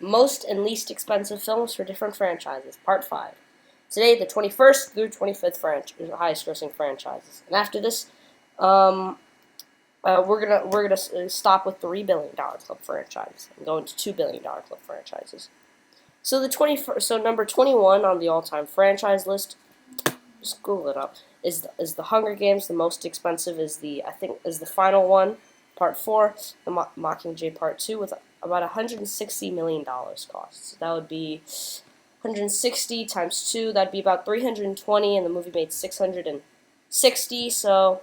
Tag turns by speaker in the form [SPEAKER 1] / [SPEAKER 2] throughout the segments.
[SPEAKER 1] most and least expensive films for different franchises, Part 5. Today, the 21st through 25th highest-grossing franchises. And after this, we're gonna stop with $3 billion club franchises and go into $2 billion club franchises. So number 21 on the all-time franchise list, just Google it up, is the Hunger Games. The most expensive is the final one, Part 4, the Mockingjay Part 2, with about $160 million cost. So that would be 160 times 2. That'd be about 320, and the movie made 660. So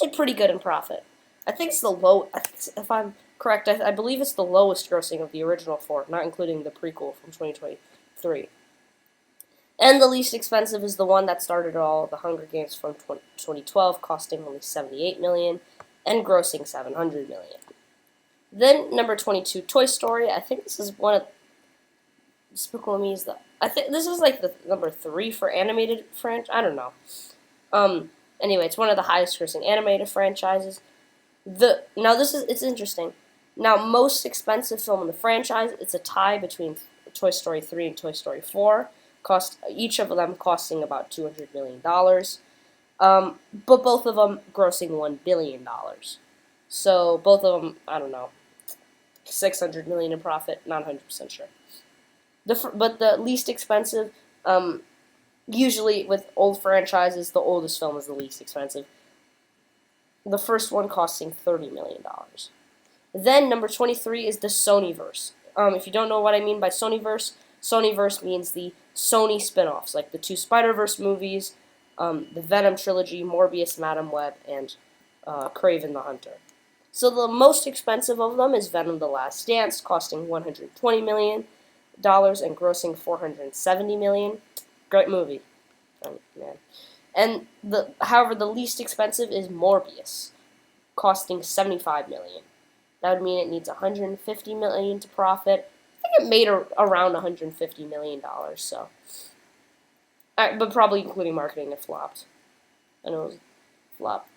[SPEAKER 1] did pretty good in profit. I think it's the low. If I'm correct, I believe it's the lowest grossing of the original 4, not including the prequel from 2023. And the least expensive is the one that started all, the Hunger Games from 2012, costing only $78 million and grossing $700 million. Then number 22, Toy Story. I think this is one of Despicable Me I think this is like the number 3 for animated franchise. I don't know. Anyway, it's one of the highest grossing animated franchises. It's interesting. Now, most expensive film in the franchise, it's a tie between Toy Story 3 and Toy Story 4. Each of them costing about $200 million. But both of them grossing $1 billion. So both of them, I don't know, $600 million in profit, not 100% sure. But the least expensive, usually with old franchises, the oldest film is the least expensive. The first one costing $30 million. Then number 23 is the Sonyverse. If you don't know what I mean by Sonyverse, Sonyverse means the Sony spin-offs, like the 2 Spider-Verse movies, the Venom trilogy, Morbius, Madam Web, and Kraven the Hunter. So the most expensive of them is Venom: The Last Dance, costing $120 million and grossing $470 million. Great movie, man. And however, the least expensive is Morbius, costing $75 million. That would mean it needs $150 million to profit. I think it made around $150 million, so. But probably including marketing, it flopped. I know it was flopped.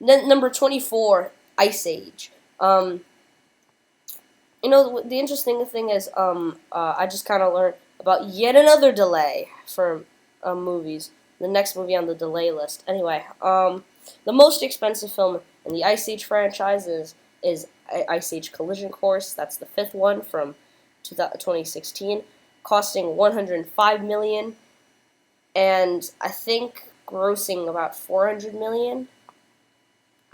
[SPEAKER 1] Then number 24, Ice Age. The interesting thing is, I just kind of learned about yet another delay for movies. The next movie on the delay list. Anyway, the most expensive film in the Ice Age franchise is Ice Age Collision Course. That's the 5th one from 2016, costing $105 million, and I think grossing about $400 million.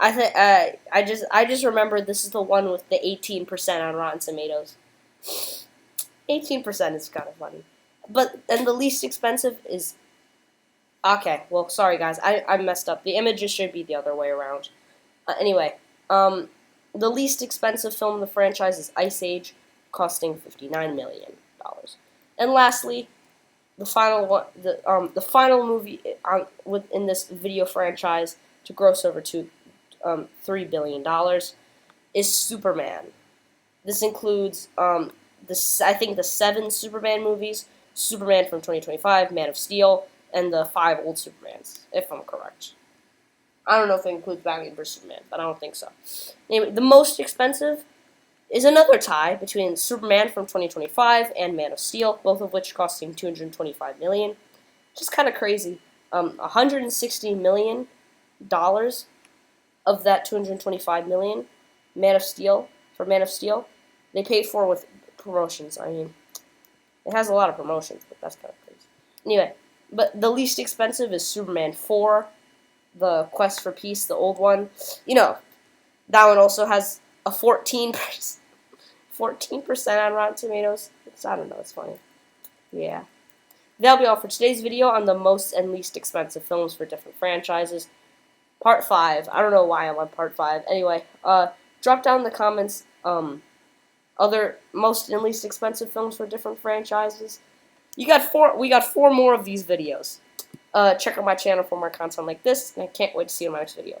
[SPEAKER 1] I just remember this is the one with the 18% on Rotten Tomatoes. 18% is kind of funny. And the least expensive is... Okay, well, sorry guys, I messed up. The images should be the other way around. Anyway, the least expensive film in the franchise is Ice Age, costing $59 million. And lastly, the final movie in this video franchise to gross over $3 billion is Superman. This includes I think the 7 Superman movies: Superman from 2025, Man of Steel, and the 5 old Supermans, if I'm correct. I don't know if it includes Batman vs. Superman, but I don't think so. Anyway, the most expensive is another tie between Superman from 2025 and Man of Steel, both of which costing $225 million. Just kind of crazy. $160 million of that $225 million, Man of Steel, they paid for with promotions. I mean, it has a lot of promotions, but that's kind of crazy. Anyway, but the least expensive is Superman 4, the Quest for Peace, the old one. That one also has a 14% on Rotten Tomatoes. I don't know, it's funny. Yeah. That'll be all for today's video on the most and least expensive films for different franchises. Part 5. I don't know why I'm on Part 5. Anyway, drop down in the comments other most and least expensive films for different franchises. We got 4 more of these videos. Check out my channel for more content like this, and I can't wait to see you in my next video.